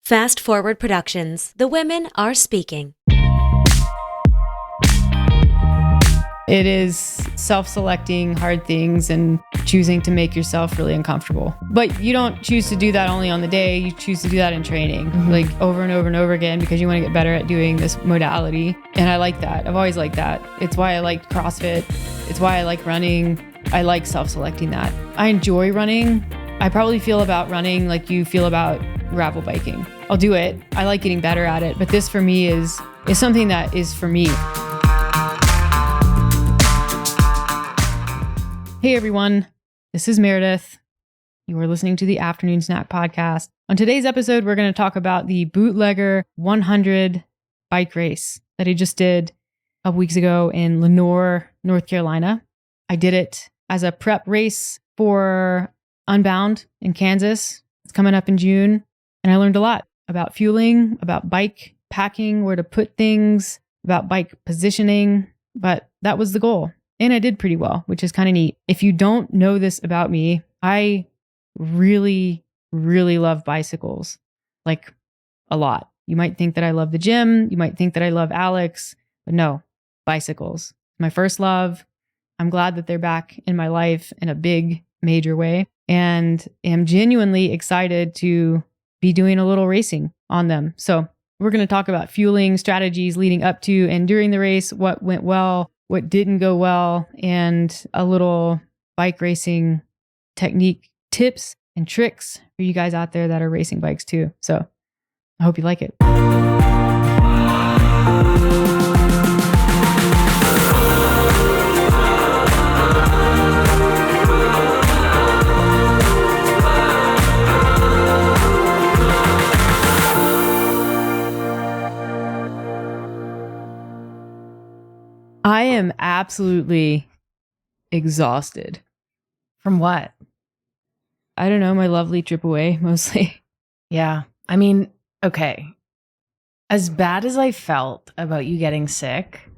Fast Forward Productions. The women are speaking. It is self-selecting hard things and choosing to make yourself really uncomfortable. But you don't choose to do that only on the day. You choose to do that in training, like over and over and over again, because you want to get better at doing this modality. And I like that. I've always liked that. It's why I like CrossFit. It's why I like running. I like self-selecting that. I enjoy running. I probably feel about running like you feel about gravel biking. I'll do it. I like getting better at it. But this for me is something that is for me. Hey everyone, this is Meredith. You are listening to the Afternoon Snack Podcast. On today's episode, we're going to talk about the Bootlegger 100 bike race that I just did a couple weeks ago in Lenore, North Carolina. I did it as a prep race for Unbound in Kansas. It's coming up in June, and I learned a lot about fueling, about bike packing, where to put things, about bike positioning, but that was the goal. And I did pretty well, which is kind of neat. If you don't know this about me, I really, really love bicycles, like a lot. You might think that I love the gym. You might think that I love Alex, but no, bicycles. My first love. I'm glad that they're back in my life in a big, major way, and am genuinely excited to be doing a little racing on them. So we're going to talk about fueling strategies leading up to and during the race, what went well, what didn't go well, and a little bike racing technique tips and tricks for you guys out there that are racing bikes too. So I hope you like it. I am absolutely exhausted. From what? I don't know, my lovely trip away, mostly. Yeah. I mean, okay. As bad as I felt about you getting sick,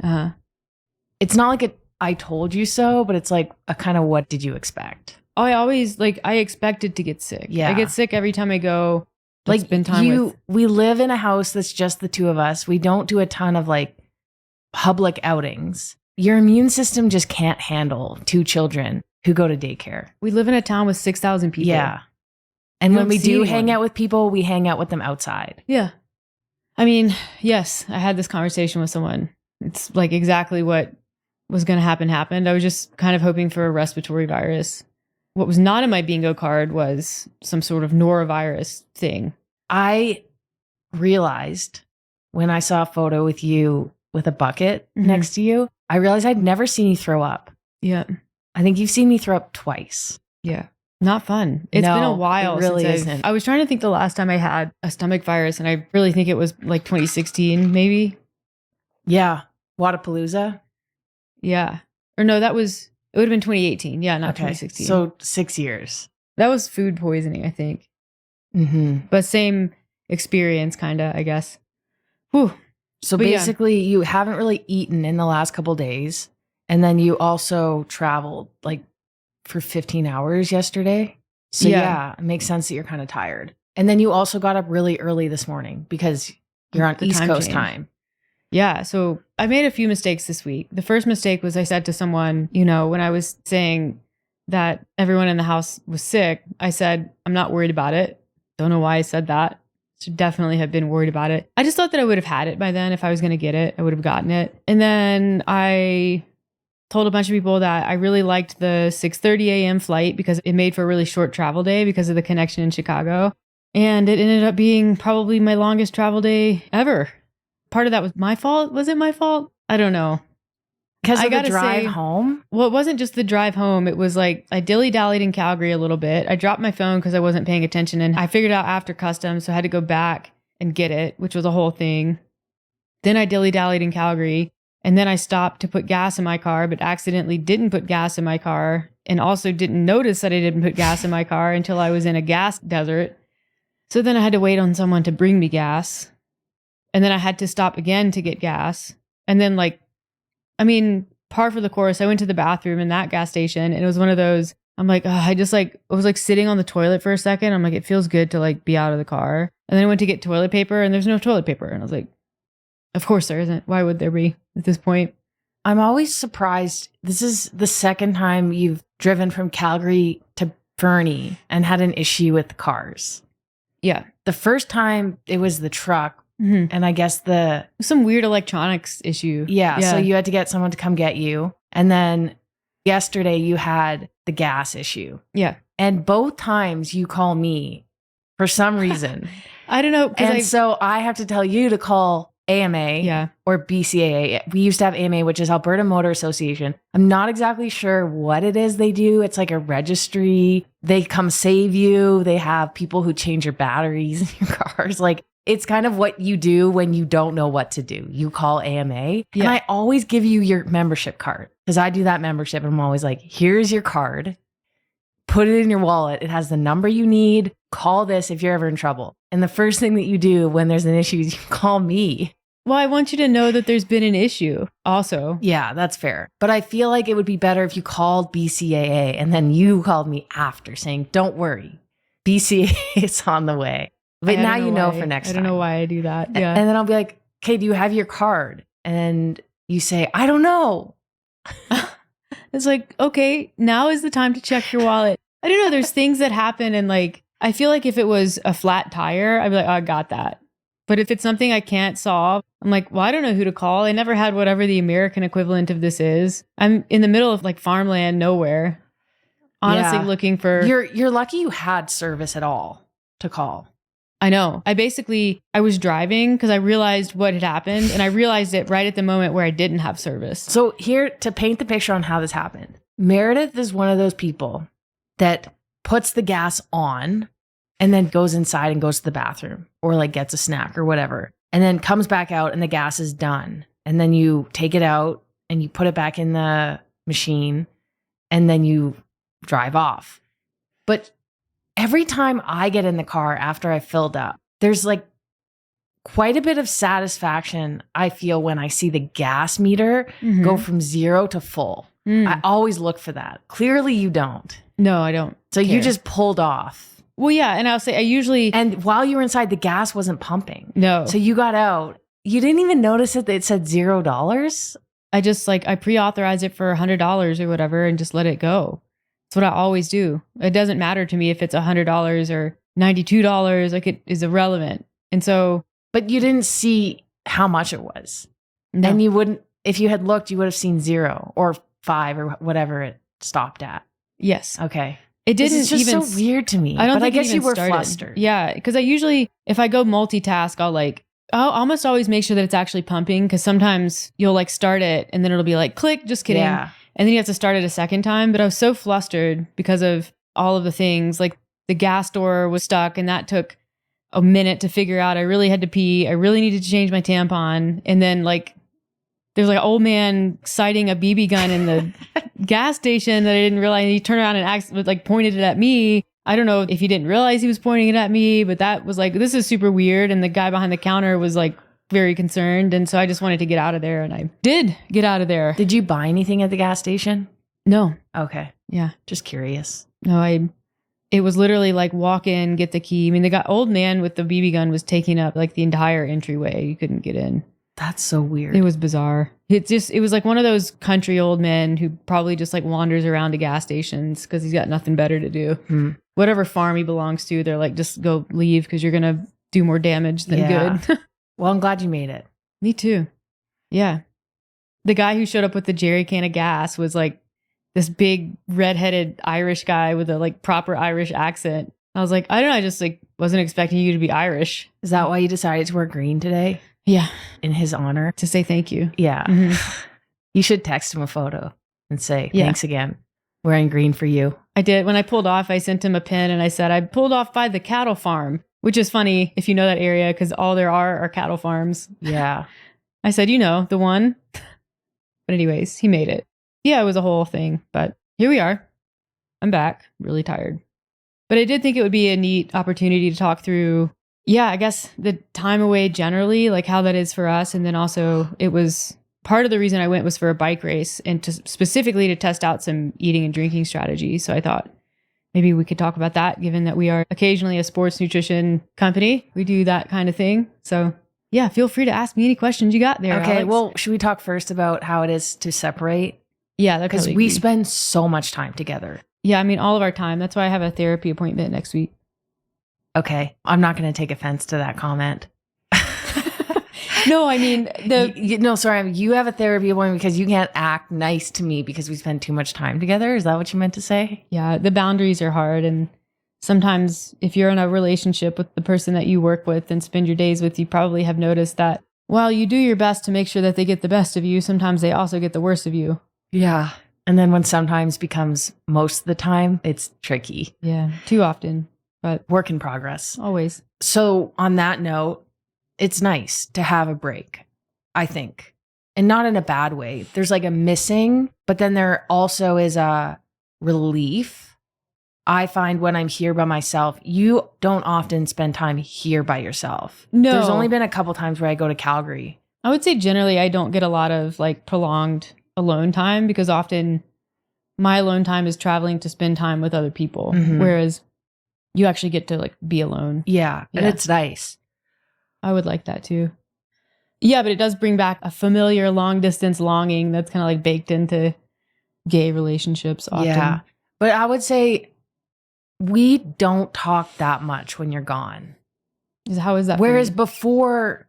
it's not like I told you so, but it's like a kind of what did you expect? Oh, I expected to get sick. Yeah. I get sick every time I go. Like, spend time with. We live in a house that's just the two of us. We don't do a ton of like public outings. Your immune system just can't handle two children who go to daycare. We live in a town with 6,000 people. Yeah. And when we do hang out with people, we hang out with them outside. Yeah. I mean, yes, I had this conversation with someone. It's like exactly what was going to happen happened. I was just kind of hoping for a respiratory virus. What was not in my bingo card was some sort of norovirus thing. I realized when I saw a photo with you with a bucket next to you, I realized I'd never seen you throw up. Yeah. I think you've seen me throw up twice. Yeah. Not fun. It's been a while. It really since isn't. I was trying to think the last time I had a stomach virus, and I really think it was like 2016, maybe. Yeah. Wadapalooza? Yeah. Or no, it would have been 2018. Yeah, not 2016. So 6 years. That was food poisoning, I think. But same experience, kind of, I guess. Whew. So basically, you haven't really eaten in the last couple days. And then you also traveled like for 15 hours yesterday. So yeah, it makes sense that you're kind of tired. And then you also got up really early this morning because you're on East Coast time. Yeah. So I made a few mistakes this week. The first mistake was I said to someone, when I was saying that everyone in the house was sick, I said, I'm not worried about it. Don't know why I said that. Should definitely have been worried about it. I just thought that I would have had it by then. If I was going to get it, I would have gotten it. And then I told a bunch of people that I really liked the 6:30 a.m. flight because it made for a really short travel day because of the connection in Chicago. And it ended up being probably my longest travel day ever. Part of that was my fault. Was it my fault? I don't know. Because of the drive home? Well, it wasn't just the drive home. It was like I dilly-dallied in Calgary a little bit. I dropped my phone because I wasn't paying attention, and I figured out after customs, so I had to go back and get it, which was a whole thing. Then I dilly-dallied in Calgary, and then I stopped to put gas in my car, but accidentally didn't put gas in my car, and also didn't notice that I didn't put gas in my car until I was in a gas desert. So then I had to wait on someone to bring me gas, and then I had to stop again to get gas, and then par for the course. I went to the bathroom in that gas station, and it was one of those, I'm like, I was like sitting on the toilet for a second. I'm like, it feels good to like be out of the car. And then I went to get toilet paper and there's no toilet paper. And I was like, of course there isn't. Why would there be at this point? I'm always surprised. This is the second time you've driven from Calgary to Fernie and had an issue with the cars. Yeah. The first time it was the truck. Mm-hmm. And I guess some weird electronics issue. Yeah. So you had to get someone to come get you. And then yesterday you had the gas issue. Yeah. And both times you call me for some reason. I don't know. And so I have to tell you to call AMA or BCAA. We used to have AMA, which is Alberta Motor Association. I'm not exactly sure what it is they do. It's like a registry. They come save you. They have people who change your batteries in your cars. Like, it's kind of what you do when you don't know what to do. You call AMA. And I always give you your membership card because I do that membership. And I'm always like, here's your card. Put it in your wallet. It has the number you need. Call this if you're ever in trouble. And the first thing that you do when there's an issue is you call me. Well, I want you to know that there's been an issue also. Yeah, that's fair. But I feel like it would be better if you called BCAA and then you called me after saying, don't worry, BCAA is on the way. But now you know for next time. I don't know why I do that. Yeah. And then I'll be like, okay, do you have your card? And you say, I don't know. It's like, okay, now is the time to check your wallet. I don't know. There's things that happen. And like, I feel like if it was a flat tire, I'd be like, oh, I got that. But if it's something I can't solve, I'm like, well, I don't know who to call. I never had whatever the American equivalent of this is. I'm in the middle of like farmland, nowhere. Honestly, looking for... You're lucky you had service at all to call. I know. I was driving because I realized what had happened. And I realized it right at the moment where I didn't have service. So here, to paint the picture on how this happened, Meredith is one of those people that puts the gas on and then goes inside and goes to the bathroom or like gets a snack or whatever. And then comes back out and the gas is done. And then you take it out and you put it back in the machine and then you drive off. But every time I get in the car after I filled up, there's like quite a bit of satisfaction I feel when I see the gas meter go from 0 to full. I always look for that. Clearly you don't. No, I don't. So you just pulled off. Well, yeah. And I'll say I usually... And while you were inside, the gas wasn't pumping. No. So you got out. You didn't even notice it. It said $0. I just I pre-authorize it for $100 or whatever and just let it go. That's what I always do. It doesn't matter to me if it's $100 or $92. Like, it is irrelevant. And so... But you didn't see how much it was. No. And you wouldn't... If you had looked, you would have seen 0 or 5 or whatever it stopped at. Yes. Okay. It didn't It's just even... so weird to me. I don't but think I guess it you even were started. flustered. Yeah, because I usually, if I go multitask, I'll almost always make sure that it's actually pumping, because sometimes you'll like start it and then it'll be like, click, just kidding. Yeah. And then you have to start it a second time. But I was so flustered because of all of the things. Like the gas door was stuck and that took a minute to figure out. I really had to pee. I really needed to change my tampon. And then like, there's like an old man sighting a BB gun in the gas station that I didn't realize. He turned around and like pointed it at me. I don't know if he didn't realize he was pointing it at me, but that was like, this is super weird. And the guy behind the counter was like very concerned. And so I just wanted to get out of there. And I did get out of there. Did you buy anything at the gas station? No. Okay. Yeah. Just curious. No, it was literally like walk in, get the key. I mean, the old man with the BB gun was taking up like the entire entryway. You couldn't get in. That's so weird. It was bizarre. It was like one of those country old men who probably just like wanders around to gas stations because he's got nothing better to do. Whatever farm he belongs to, they're like, just go leave because you're going to do more damage than good. Well, I'm glad you made it. Me too. Yeah. The guy who showed up with the jerry can of gas was like this big redheaded Irish guy with a like proper Irish accent. I was like, I don't know. I just like wasn't expecting you to be Irish. Is that why you decided to wear green today? Yeah. In his honor? To say thank you. Yeah. Mm-hmm. You should text him a photo and say, thanks again. Wearing green for you. I did. When I pulled off, I sent him a pin and I said, I pulled off by the cattle farm, which is funny if you know that area because all there are cattle farms. Yeah. I said, you know, the one. But anyways, he made it. Yeah, it was a whole thing. But here we are. I'm back. Really tired. But I did think it would be a neat opportunity to talk through, I guess the time away generally, like how that is for us. And then also it was part of the reason I went was for a bike race and specifically to test out some eating and drinking strategy. So I thought maybe we could talk about that, given that we are occasionally a sports nutrition company. We do that kind of thing. So yeah, feel free to ask me any questions you got there. Okay, Alex. well, should we talk first about how it is to separate? Yeah, Because we spend so much time together. Yeah, I mean, all of our time. That's why I have a therapy appointment next week. Okay, I'm not going to take offense to that comment. No, I mean, no, sorry. You have a therapy appointment because you can't act nice to me because we spend too much time together. Is that what you meant to say? Yeah, the boundaries are hard. And sometimes if you're in a relationship with the person that you work with and spend your days with, you probably have noticed that while you do your best to make sure that they get the best of you, sometimes they also get the worst of you. Yeah. And then when sometimes becomes most of the time, it's tricky. Yeah, too often, but work in progress. Always. So on that note, it's nice to have a break, I think. And not in a bad way. There's like a missing, but then there also is a relief. I find when I'm here by myself, you don't often spend time here by yourself. No. There's only been a couple times where I go to Calgary. I would say generally I don't get a lot of like prolonged alone time because often my alone time is traveling to spend time with other people. Mhm. Whereas you actually get to like be alone. Yeah, and Yeah. it's nice. I would like that too. Yeah, but it does bring back a familiar long distance longing that's kind of like baked into gay relationships often. Yeah. But I would say we don't talk that much when you're gone. How is that? for Whereas you? before,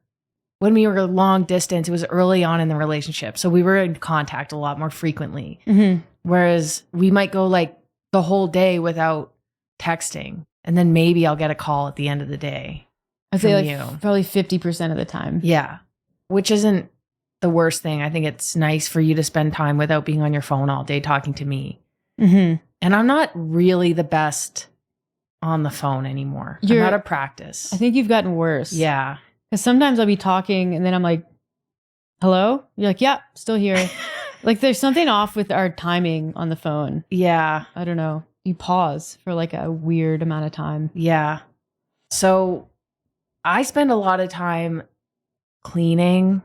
when we were long distance, it was early on in the relationship. So we were in contact a lot more frequently. Mhm. Whereas we might go like the whole day without texting. And then maybe I'll get a call at the end of the day. I'd say from like you. probably 50% of the time. Yeah. Which isn't the worst thing. I think it's nice for you to spend time without being on your phone all day talking to me. Mm-hmm. And I'm not really the best on the phone anymore. You're- I'm out of practice. I think you've gotten worse. Yeah. Because sometimes I'll be talking and then I'm like, hello? You're like, yeah, still here. Like there's something off with our timing on the phone. Yeah. I don't know. You pause for like a weird amount of time. Yeah. So I spend a lot of time cleaning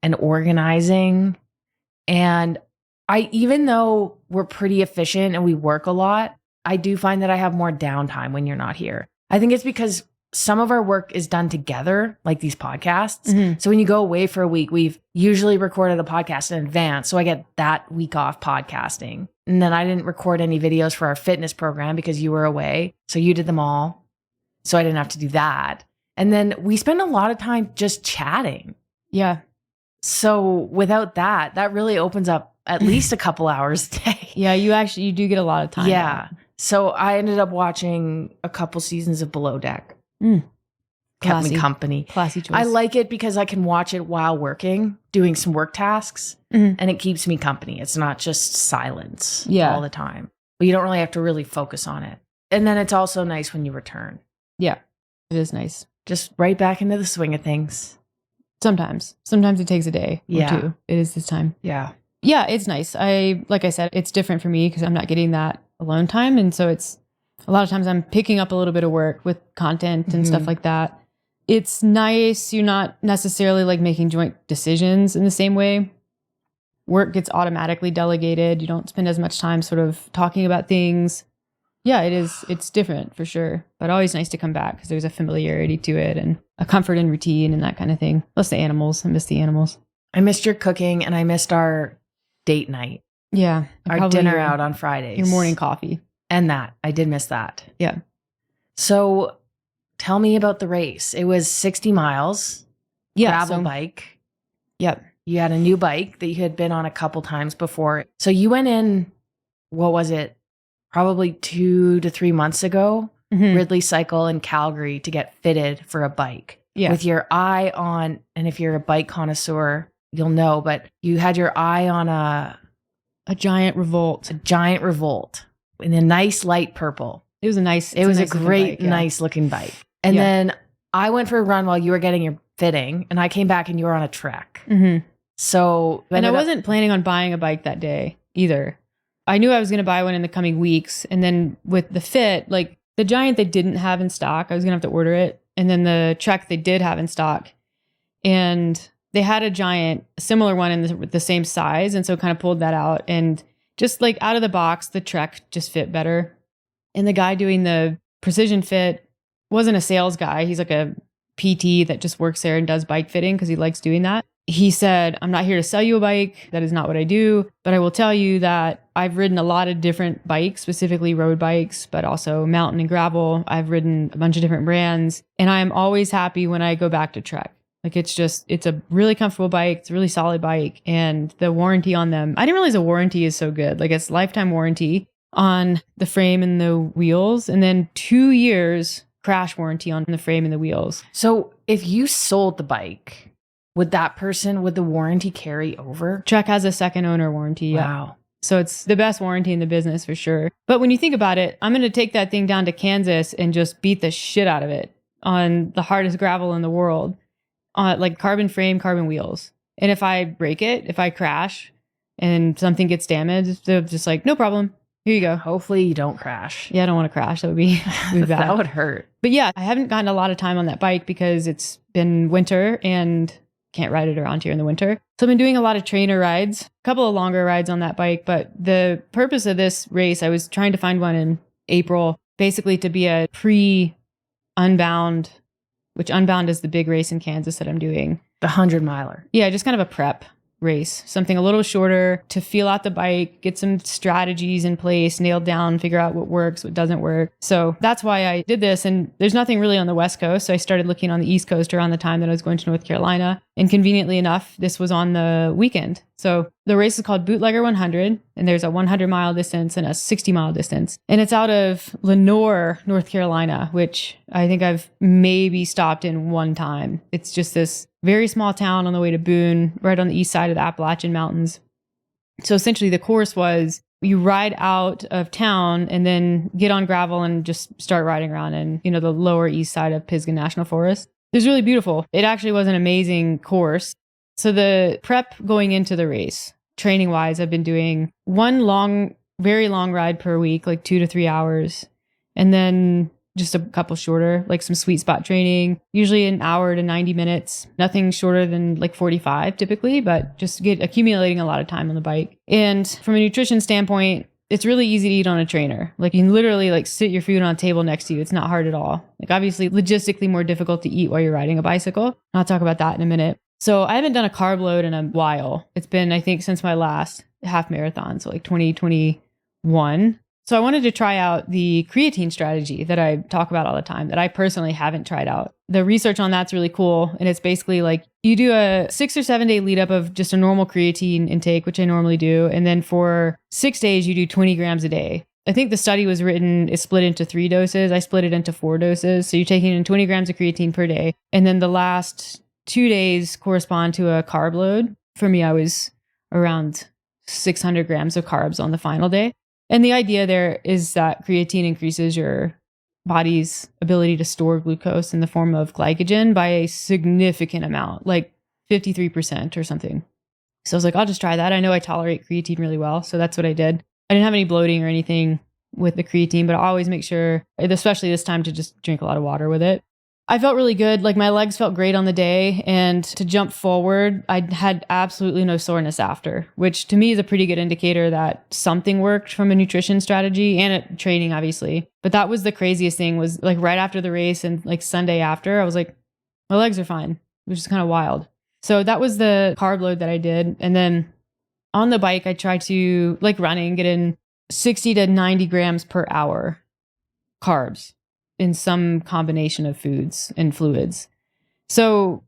and organizing. And even though we're pretty efficient and we work a lot, I do find that I have more downtime when you're not here. I think it's because some of our work is done together, like these podcasts. Mhm. So when you go away for a week, we've usually recorded a podcast in advance. So I get that week off podcasting. And then I didn't record any videos for our fitness program because you were away. So you did them all. So I didn't have to do that. And then we spend a lot of time just chatting. Yeah. So without that, that really opens up at least a couple hours a day. Yeah. You do get a lot of time. Yeah. So I ended up watching a couple seasons of Below Deck. Mm. Kept me Classy. company. Classy choice. I like it because I can watch it while working, doing some work tasks, Mhm. and it keeps me company. It's not just silence Yeah. all the time. But you don't really have to really focus on it. And then it's also nice when you return. Yeah. It is nice. Just right back into the swing of things. Sometimes it takes a day or Yeah. two. It is this time. Yeah. Yeah, it's nice. Like I said, it's different for me because I'm not getting that alone time. And so it's a lot of times I'm picking up a little bit of work with content and stuff Mhm. like that. It's nice. You're not necessarily like making joint decisions in the same way. Work gets automatically delegated. You don't spend as much time sort of talking about things. Yeah, it is. It's different for sure. But always nice to come back because there's a familiarity to it and a comfort and routine and that kind of thing. Plus the animals. I miss the animals. I missed your cooking and I missed our date night, Yeah. and our probably dinner your- out on Fridays. Your morning coffee. And that. I did miss that. Yeah. So tell me about the race. It was 60 miles, Yeah. gravel bike. Yep. You had a new bike that you had been on a couple times before. So you went in, what was it? Probably 2 to 3 months ago, Mhm. Ridley Cycle in Calgary to get fitted for a bike. Yeah. With your eye on, and if you're a bike connoisseur, you'll know, but you had your eye on a A giant revolt. giant Revolt in a nice light purple. It was a nice. It was a nice looking great, bike, yeah. nice looking bike. And Yeah. then I went for a run while you were getting your fitting, and I came back and you were on a trek. Mhm. So, And I ended up- wasn't planning on buying a bike that day either. I knew I was going to buy one in the coming weeks. And then with the Fit, like the Giant they didn't have in stock, I was going to have to order it. And then the Trek they did have in stock. And they had a Giant, a similar one in the same size. And so kind of pulled that out. And just like out of the box, the Trek just fit better. And the guy doing the precision fit wasn't a sales guy. He's like a PT that just works there and does bike fitting because he likes doing that. He said, I'm not here to sell you a bike. That is not what I do. But I will tell you that I've ridden a lot of different bikes, specifically road bikes, but also mountain and gravel. I've ridden a bunch of different brands. And I'm always happy when I go back to Trek. Like it's a really comfortable bike. It's a really solid bike. And the warranty on them, I didn't realize the warranty is so good. Like it's lifetime warranty on the frame and the wheels. And then 2 years crash warranty on the frame and the wheels. So if you sold the bike, would the warranty carry over? Trek has a second owner warranty. Wow. Yeah. So it's the best warranty in the business for sure. But when you think about it, I'm going to take that thing down to Kansas and just beat the shit out of it on the hardest gravel in the world, like carbon frame, carbon wheels. And if I break it, if I crash and something gets damaged, they're just like, no problem. Here you go. Hopefully you don't crash. Yeah, I don't want to crash. That would be bad. That would hurt. But yeah, I haven't gotten a lot of time on that bike because it's been winter and can't ride it around here in the winter. So I've been doing a lot of trainer rides, a couple of longer rides on that bike. But the purpose of this race, I was trying to find one in April, basically to be a pre-Unbound, which Unbound is the big race in Kansas that I'm doing. The 100-miler. Yeah, just kind of a prep race, something a little shorter to feel out the bike, get some strategies in place, nailed down, figure out what works, what doesn't work. So that's why I did this. And there's nothing really on the West Coast. So I started looking on the East Coast around the time that I was going to North Carolina. And conveniently enough, this was on the weekend. So the race is called Bootlegger 100, and there's a 100-mile distance and a 60-mile distance. And it's out of Lenore, North Carolina, which I think I've maybe stopped in one time. It's just this very small town on the way to Boone, right on the east side of the Appalachian Mountains. So essentially the course was you ride out of town and then get on gravel and just start riding around in, the lower east side of Pisgah National Forest. It was really beautiful. It actually was an amazing course. So the prep going into the race, training wise, I've been doing one very long ride per week, like 2 to 3 hours. And then just a couple shorter, like some sweet spot training, usually an hour to 90 minutes, nothing shorter than like 45 typically, but just accumulating a lot of time on the bike. And from a nutrition standpoint, it's really easy to eat on a trainer. Like you can literally like sit your food on a table next to you. It's not hard at all. Like obviously logistically more difficult to eat while you're riding a bicycle. I'll talk about that in a minute. So I haven't done a carb load in a while. It's been, I think, since my last half marathon. So like 2021. So I wanted to try out the creatine strategy that I talk about all the time that I personally haven't tried out. The research on that's really cool. And it's basically like you do a 6 or 7 day lead up of just a normal creatine intake, which I normally do. And then for 6 days, you do 20 grams a day. I think the study was split into 3 doses. I split it into 4 doses. So you're taking in 20 grams of creatine per day. And then the last 2 days correspond to a carb load. For me, I was around 600 grams of carbs on the final day. And the idea there is that creatine increases your body's ability to store glucose in the form of glycogen by a significant amount, like 53% or something. So I was like, I'll just try that. I know I tolerate creatine really well. So that's what I did. I didn't have any bloating or anything with the creatine, but I always make sure, especially this time, to just drink a lot of water with it. I felt really good. Like my legs felt great on the day. And to jump forward, I had absolutely no soreness after, which to me is a pretty good indicator that something worked from a nutrition strategy and training, obviously. But that was the craziest thing, was like right after the race and like Sunday after, I was like, my legs are fine, which is kind of wild. So that was the carb load that I did. And then on the bike, I tried to, like running, get in 60 to 90 grams per hour carbs in some combination of foods and fluids. So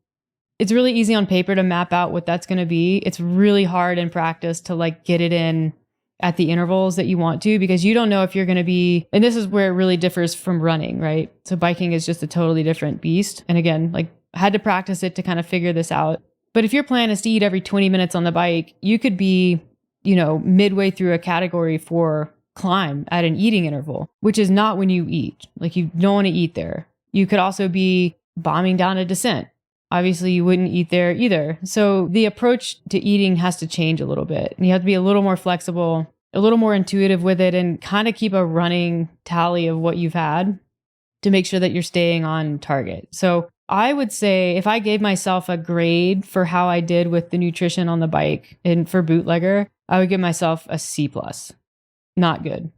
it's really easy on paper to map out what that's going to be. It's really hard in practice to like get it in at the intervals that you want to, because you don't know if you're going to be, and this is where it really differs from running, right? So biking is just a totally different beast. And again, like I had to practice it to kind of figure this out. But if your plan is to eat every 20 minutes on the bike, you could be, midway through a category 4 climb at an eating interval, which is not when you eat. Like you don't want to eat there. You could also be bombing down a descent. Obviously, you wouldn't eat there either. So the approach to eating has to change a little bit. And you have to be a little more flexible, a little more intuitive with it, and kind of keep a running tally of what you've had to make sure that you're staying on target. So I would say if I gave myself a grade for how I did with the nutrition on the bike and for Bootlegger, I would give myself a C+. Not good.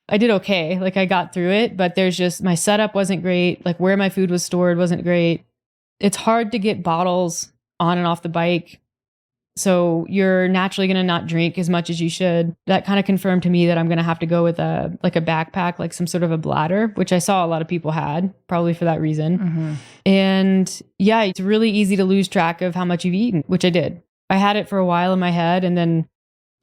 I did okay. Like I got through it, but there's just my setup wasn't great. Like where my food was stored wasn't great. It's hard to get bottles on and off the bike. So you're naturally going to not drink as much as you should. That kind of confirmed to me that I'm going to have to go with a backpack, like some sort of a bladder, which I saw a lot of people had, probably for that reason. Mm-hmm. And yeah, it's really easy to lose track of how much you've eaten, which I did. I had it for a while in my head, and then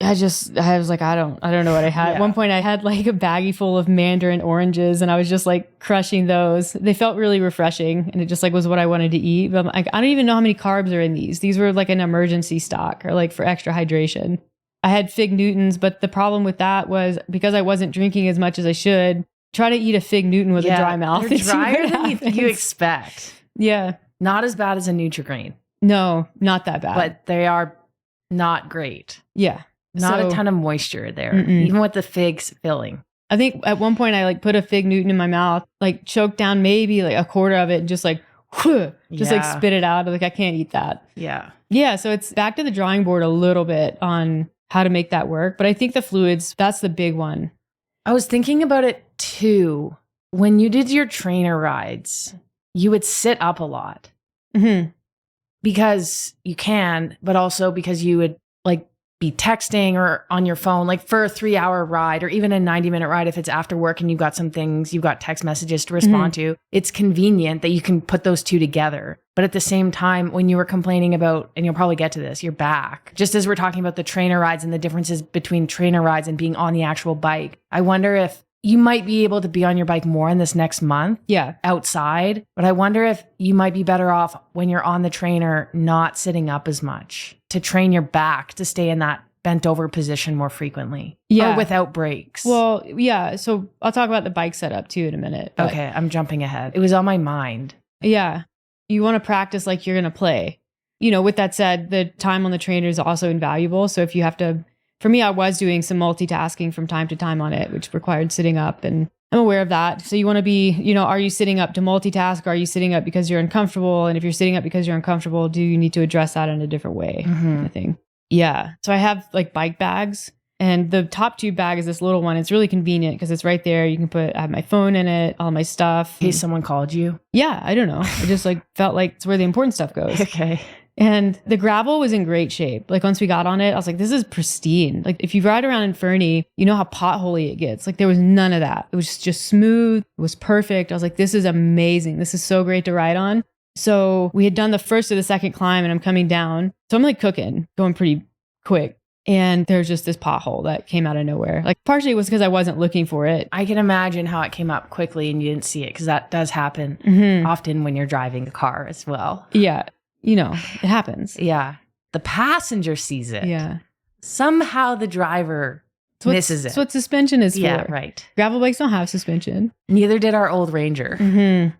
I was like, I don't know what I had. Yeah. At one point I had like a baggie full of mandarin oranges, and I was just like crushing those. They felt really refreshing, and it just like was what I wanted to eat. But I'm like, I don't even know how many carbs are in these. These were like an emergency stock or like for extra hydration. I had fig Newtons, but the problem with that was because I wasn't drinking as much as I should, try to eat a fig Newton with a dry mouth. They're drier than you expect. Yeah. Not as bad as a Nutri-Grain. No, not that bad. But they are not great. Yeah. Not So- a ton of moisture there, Mm-mm. even with the figs filling. I think at one point I like put a fig Newton in my mouth, like choked down maybe like a quarter of it and just like, like Yeah. spit it out. Like I can't eat that. Yeah. Yeah. So it's back to the drawing board a little bit on how to make that work. But I think the fluids, that's the big one. I was thinking about it too. When you did your trainer rides, you would sit up a lot Mm-hmm. because you can, but also because you would like be texting or on your phone, like for a 3-hour ride or even a 90-minute ride. If it's after work and you've got some things, you've got text messages to respond to, it's convenient that you can put those two together. But at the same time, when you were complaining about, and you'll probably get to this, your back, just as we're talking about the trainer rides and the differences between trainer rides and being on the actual bike, I wonder if you might be able to be on your bike more in this next month Yeah. outside. But I wonder if you might be better off when you're on the trainer, not sitting up as much to train your back to stay in that bent over position more frequently. Yeah. Or without breaks. Well, yeah. So I'll talk about the bike setup too in a minute. but okay, I'm jumping ahead. It was on my mind. Yeah. You want to practice like you're going to play. You know, with that said, the time on the trainer is also invaluable. So if you have to, for me, I was doing some multitasking from time to time on it, which required sitting up, and I'm aware of that. So you want to be, you know, are you sitting up to multitask? Or are you sitting up because you're uncomfortable? And if you're sitting up because you're uncomfortable, do you need to address that in a different way? Mhm. I think. Yeah. So I have like bike bags, and the top tube bag is this little one. It's really convenient because it's right there. You can I have my phone in it, all my stuff. In case someone called you. Yeah, I don't know. I just like felt like it's where the important stuff goes. Okay. And the gravel was in great shape. Like once we got on it, I was like, this is pristine. Like if you ride around in Fernie, you know how potholy it gets. Like there was none of that. It was just smooth. It was perfect. I was like, this is amazing. This is so great to ride on. So we had done the first or the second climb, and I'm coming down. So I'm like cooking, going pretty quick. And there's just this pothole that came out of nowhere. Like partially it was because I wasn't looking for it. I can imagine how it came up quickly and you didn't see it, because that does happen Mhm. often when you're driving a car as well. Yeah. You know, it happens. Yeah. The passenger sees it. Yeah. Somehow the driver misses it. That's what suspension is Yeah, for. right. Gravel bikes don't have suspension. Neither did our old Ranger. Mm-hmm.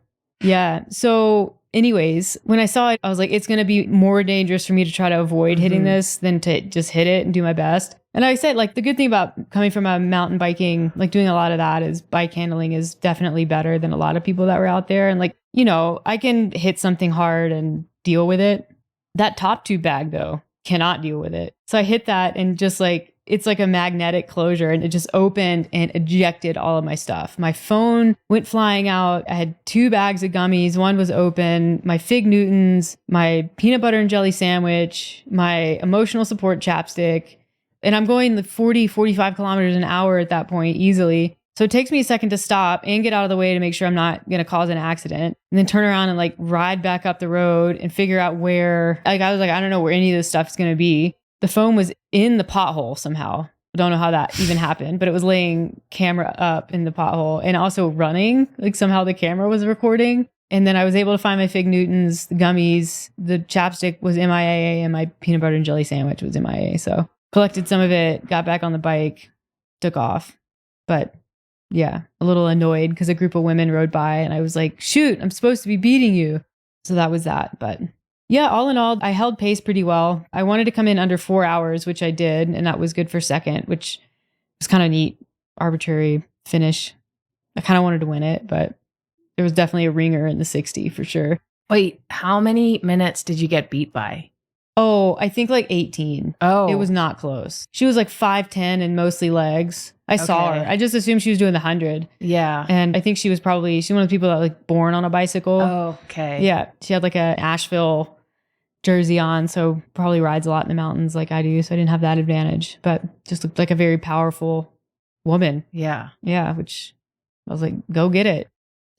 Yeah. So anyways, when I saw it, I was like, it's going to be more dangerous for me to try to avoid hitting Mhm. this than to just hit it and do my best. And I said, like, the good thing about coming from a mountain biking, like doing a lot of that, is bike handling is definitely better than a lot of people that were out there. And like, you know, I can hit something hard and deal with it. That top tube bag though, cannot deal with it. So I hit that and just like, it's like a magnetic closure, and it just opened and ejected all of my stuff. My phone went flying out. I had 2 bags of gummies. One was open. My fig Newtons, my peanut butter and jelly sandwich, my emotional support chapstick. And I'm going the 40, 45 kilometers an hour at that point easily. So it takes me a second to stop and get out of the way to make sure I'm not going to cause an accident, and then turn around and like ride back up the road and figure out where, like, I was like, I don't know where any of this stuff's going to be. The phone was in the pothole somehow. I don't know how that even happened, but it was laying camera up in the pothole and also running. Like somehow the camera was recording. And then I was able to find my fig Newtons, the gummies, the chapstick was MIA, and my peanut butter and jelly sandwich was MIA. So collected some of it, got back on the bike, took off. But yeah, a little annoyed because a group of women rode by and I was like, shoot, I'm supposed to be beating you. So that was that. But yeah, all in all, I held pace pretty well. I wanted to come in under 4 hours, which I did. And that was good for second, which was kind of neat. Arbitrary finish. I kind of wanted to win it, but there was definitely a ringer in the 60 for sure. Wait, how many minutes did you get beat by? Oh, I think like 18. Oh. It was not close. She was like 5'10" and mostly legs. I saw her. Okay. I just assumed she was doing the 100. Yeah. And I think she's one of the people that like born on a bicycle. Oh, okay. Yeah. She had like a Asheville jersey on, so probably rides a lot in the mountains like I do. So I didn't have that advantage, but just looked like a very powerful woman. Yeah. Yeah. Which I was like, go get it.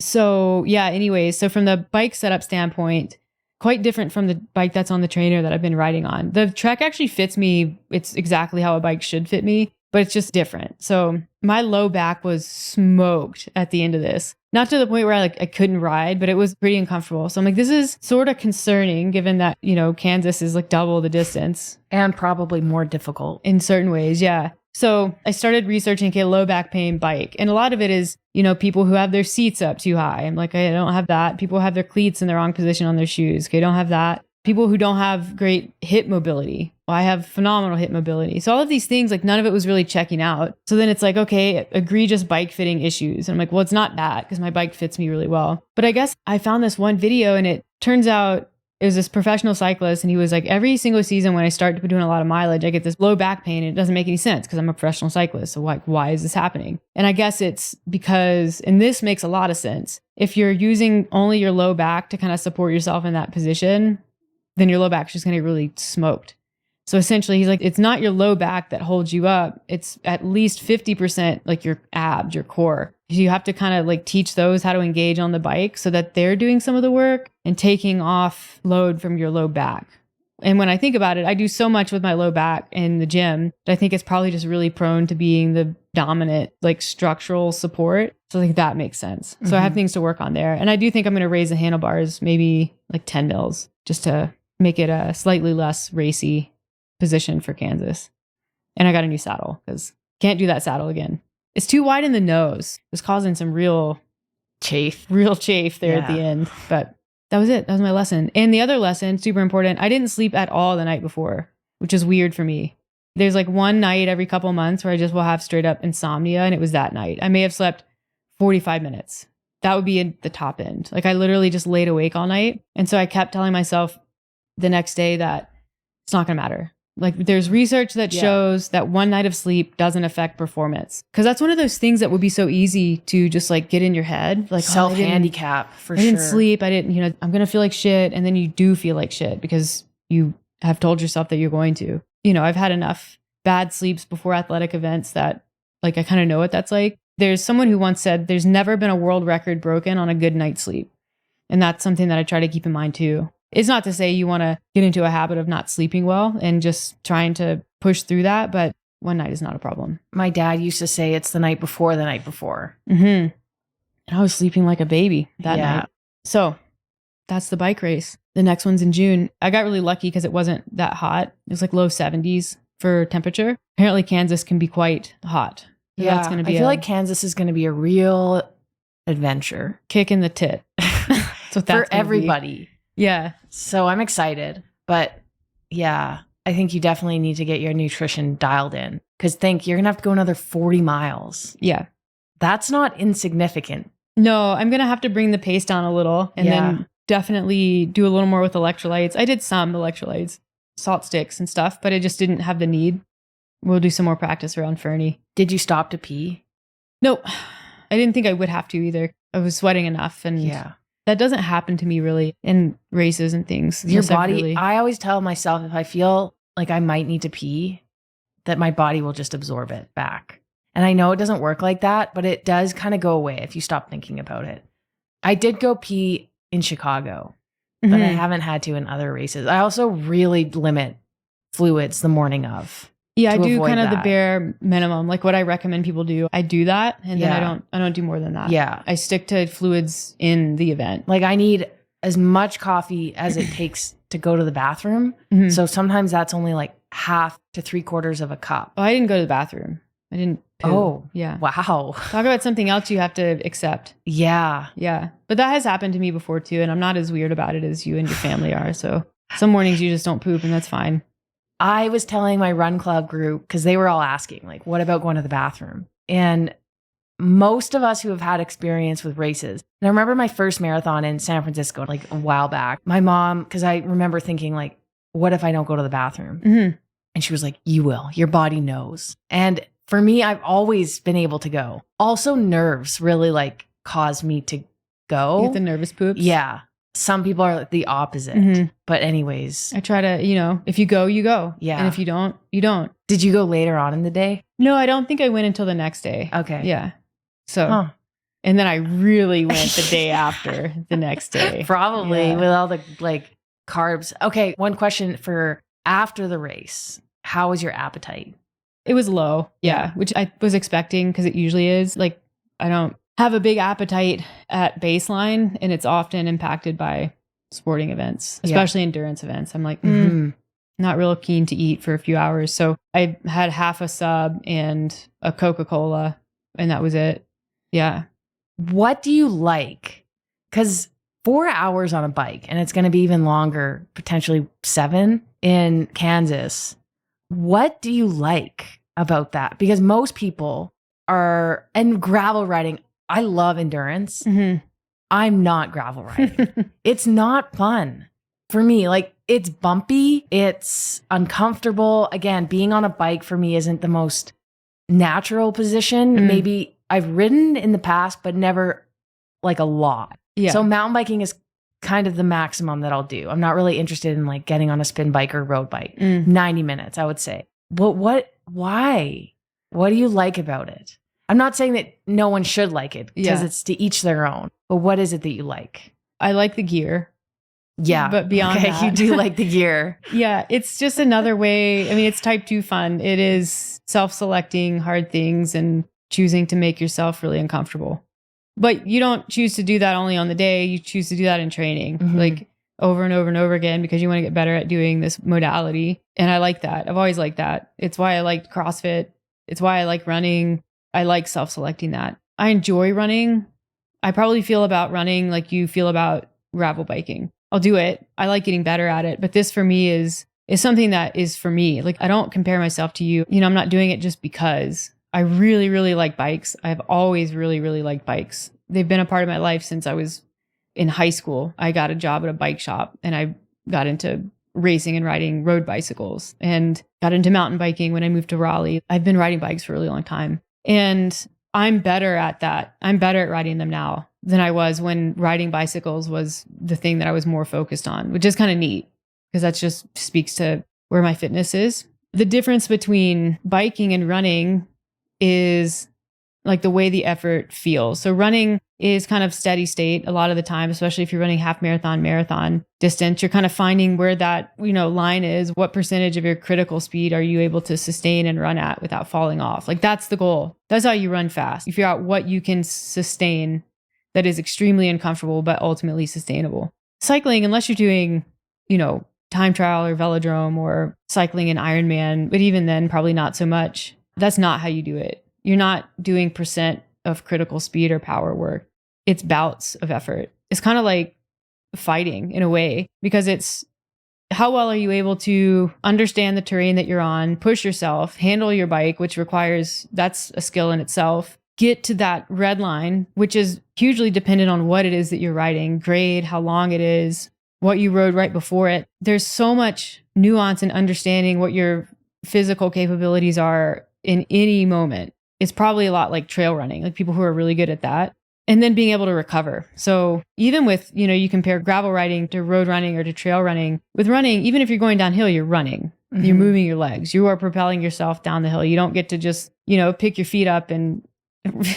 So yeah, anyways, so from the bike setup standpoint, quite different from the bike that's on the trainer that I've been riding on. The Trek actually fits me. It's exactly how a bike should fit me, but it's just different. So my low back was smoked at the end of this. Not to the point where I couldn't ride, but it was pretty uncomfortable. So I'm like, this is sort of concerning given that, Kansas is like double the distance. And probably more difficult. In certain ways, yeah. So I started researching low back pain bike. And a lot of it is, people who have their seats up too high. I'm like, I don't have that. People have their cleats in the wrong position on their shoes. Okay, don't have that. People who don't have great hip mobility. Well, I have phenomenal hip mobility. So all of these things, like none of it was really checking out. So then it's like, okay, egregious bike fitting issues. And I'm like, well, it's not that because my bike fits me really well. But I guess I found this one video and it turns out it was this professional cyclist, and he was like, every single season when I start doing a lot of mileage, I get this low back pain, and it doesn't make any sense because I'm a professional cyclist. So why is this happening? And I guess it's because, and this makes a lot of sense, if you're using only your low back to kind of support yourself in that position, then your low back's just going to get really smoked. So essentially, he's like, it's not your low back that holds you up. It's at least 50% like your abs, your core. You have to kind of like teach those how to engage on the bike so that they're doing some of the work and taking off load from your low back. And when I think about it, I do so much with my low back in the gym that I think it's probably just really prone to being the dominant like structural support. So like that makes sense. So I have things to work on there. And I do think I'm going to raise the handlebars maybe like 10 mils just to make it a slightly less racy position for Kansas. And I got a new saddle because can't do that saddle again. It's too wide in the nose. It was causing some real chafe there at the end. But that was it. That was my lesson. And the other lesson, super important, I didn't sleep at all the night before, which is weird for me. There's like one night every couple months where I just will have straight up insomnia. And it was that night. I may have slept 45 minutes. That would be at the top end. Like I literally just laid awake all night. And so I kept telling myself the next day that it's not going to matter. Like there's research that shows that one night of sleep doesn't affect performance. Because that's one of those things that would be so easy to just like get in your head. Like self-handicap for sure. I didn't sleep. I didn't, I'm going to feel like shit. And then you do feel like shit because you have told yourself that you're going to. I've had enough bad sleeps before athletic events that like I kind of know what that's like. There's someone who once said there's never been a world record broken on a good night's sleep. And that's something that I try to keep in mind too. It's not to say you want to get into a habit of not sleeping well and just trying to push through that, but one night is not a problem. My dad used to say it's the night before the night before. And I was sleeping like a baby that night. So that's the bike race. The next one's in June. I got really lucky because it wasn't that hot. It was like low 70s for temperature. Apparently Kansas can be quite hot. So Yeah, that's gonna be I feel like Kansas is going to be a real adventure. Kick in the tit. That's what that's for everybody. Be. Yeah. So I'm excited. But yeah, I think you definitely need to get your nutrition dialed in. Because you're going to have to go another 40 miles. Yeah. That's not insignificant. No, I'm going to have to bring the pace down a little and then definitely do a little more with electrolytes. I did some electrolytes, salt sticks and stuff, but I just didn't have the need. We'll do some more practice around Fernie. Did you stop to pee? No, I didn't think I would have to either. I was sweating enough and that doesn't happen to me really in races and things. Your body, I always tell myself if I feel like I might need to pee, that my body will just absorb it back. And I know it doesn't work like that, but it does kind of go away if you stop thinking about it. I did go pee in Chicago, but I haven't had to in other races. I also really limit fluids the morning of. Yeah, I do kind of the bare minimum, like what I recommend people do. I do that, and then I don't do more than that. Yeah, I stick to fluids in the event. Like I need as much coffee as it takes to go to the bathroom. So sometimes that's only like half to 3/4 of a cup. Oh, I didn't go to the bathroom. I didn't poo. Oh, yeah. Wow. Talk about something else you have to accept. Yeah. Yeah. But that has happened to me before too, and I'm not as weird about it as you and your family are. So some mornings you just don't poop, and that's fine. I was telling my run club group, because they were all asking, like, what about going to the bathroom? And most of us who have had experience with races, and I remember my first marathon in San Francisco, like a while back, my mom, because I remember thinking, like, what if I don't go to the bathroom? And she was like, you will. Your body knows. And For me, I've always been able to go. Also, nerves really like cause me to go. You get the nervous poops. Yeah. Some people are the opposite. Mhm. But anyways. I try to, if you go, you go. Yeah. And if you don't, you don't. Did you go later on in the day? No, I don't think I went until the next day. Okay. Yeah. So, and then I really went the day after the next day. Probably with all the like carbs. Okay. One question for after the race. How was your appetite? It was low. Yeah. Which I was expecting because it usually is. Like, I don't have a big appetite at baseline, and it's often impacted by sporting events, especially endurance events. I'm like, not real keen to eat for a few hours. So I had half a sub and a Coca-Cola, and that was it. Yeah. What do you like? Because 4 hours on a bike, and it's going to be even longer, potentially 7 in Kansas. What do you like about that? Because most people are, and gravel riding, I love endurance. Mm-hmm. I'm not gravel riding. It's not fun for me. Like, it's bumpy. It's uncomfortable. Again, being on a bike for me isn't the most natural position. Maybe I've ridden in the past, but never like a lot. Yeah. So mountain biking is kind of the maximum that I'll do. I'm not really interested in like getting on a spin bike or road bike. 90 minutes, I would say. But why? What do you like about it? I'm not saying that no one should like it because it's to each their own. But what is it that you like? I like the gear. Yeah. But beyond that, you do like the gear. Yeah. It's just another way. I mean, it's type 2 fun. It is self-selecting hard things and choosing to make yourself really uncomfortable. But you don't choose to do that only on the day. You choose to do that in training, like over and over and over again, because you want to get better at doing this modality. And I like that. I've always liked that. It's why I liked CrossFit. It's why I like running. I like self-selecting that. I enjoy running. I probably feel about running like you feel about gravel biking. I'll do it. I like getting better at it. But this for me is something that is for me. Like, I don't compare myself to you. I'm not doing it just because. I really, really like bikes. I've always really, really liked bikes. They've been a part of my life since I was in high school. I got a job at a bike shop and I got into racing and riding road bicycles and got into mountain biking when I moved to Raleigh. I've been riding bikes for a really long time. And I'm better at that. I'm better at riding them now than I was when riding bicycles was the thing that I was more focused on, which is kind of neat because that just speaks to where my fitness is. The difference between biking and running is like the way the effort feels. So running is kind of steady state a lot of the time, especially if you're running half marathon distance. You're kind of finding where that, line is. What percentage of your critical speed are you able to sustain and run at without falling off? Like, that's the goal. That's how you run fast. You figure out what you can sustain that is extremely uncomfortable, but ultimately sustainable. Cycling, unless you're doing, time trial or velodrome or cycling in Ironman, but even then, probably not so much. That's not how you do it. You're not doing percent of critical speed or power work. It's bouts of effort. It's kind of like fighting in a way, because it's how well are you able to understand the terrain that you're on, push yourself, handle your bike, which that's a skill in itself. Get to that red line, which is hugely dependent on what it is that you're riding, grade, how long it is, what you rode right before it. There's so much nuance in understanding what your physical capabilities are in any moment. It's probably a lot like trail running, like people who are really good at that. And then being able to recover. So even with, you compare gravel riding to road running or to trail running. With running, even if you're going downhill, you're running. You're moving your legs. You are propelling yourself down the hill. You don't get to just, pick your feet up and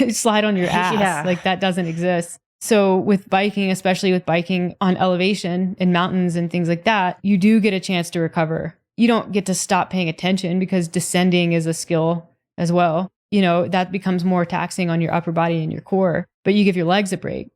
slide on your ass. Yeah. Like, that doesn't exist. So with biking, especially with biking on elevation in mountains and things like that, you do get a chance to recover. You don't get to stop paying attention because descending is a skill as well. That becomes more taxing on your upper body and your core, but you give your legs a break.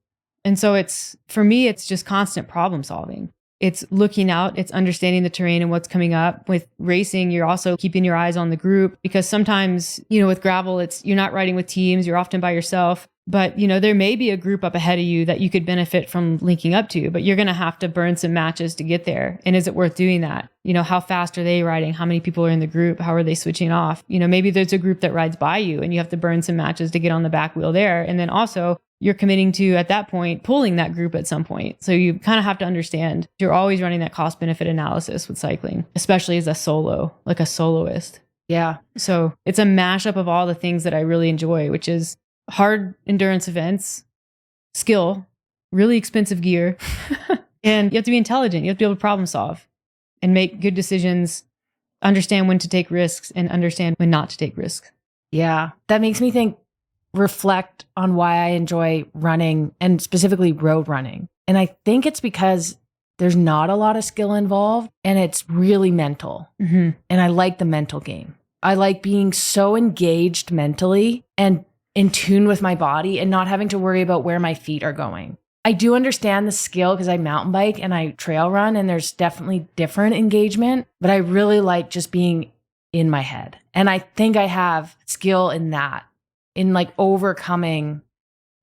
And so for me, it's just constant problem solving. It's looking out, it's understanding the terrain and what's coming up. With racing, you're also keeping your eyes on the group, because sometimes, with gravel, you're not riding with teams, you're often by yourself. But, there may be a group up ahead of you that you could benefit from linking up to, but you're going to have to burn some matches to get there. And is it worth doing that? How fast are they riding? How many people are in the group? How are they switching off? Maybe there's a group that rides by you and you have to burn some matches to get on the back wheel there. And then also you're committing to, at that point, pulling that group at some point. So you kind of have to understand you're always running that cost benefit analysis with cycling, especially as a solo, like a soloist. Yeah. So it's a mashup of all the things that I really enjoy, which is hard endurance events, skill, really expensive gear, and you have to be intelligent. You have to be able to problem solve and make good decisions, understand when to take risks and understand when not to take risks. Yeah. That makes me reflect on why I enjoy running and specifically road running. And I think it's because there's not a lot of skill involved and it's really mental. Mm-hmm. And I like the mental game. I like being so engaged mentally and in tune with my body and not having to worry about where my feet are going. I do understand the skill because I mountain bike and I trail run, and there's definitely different engagement, but I really like just being in my head. And I think I have skill in that, in like overcoming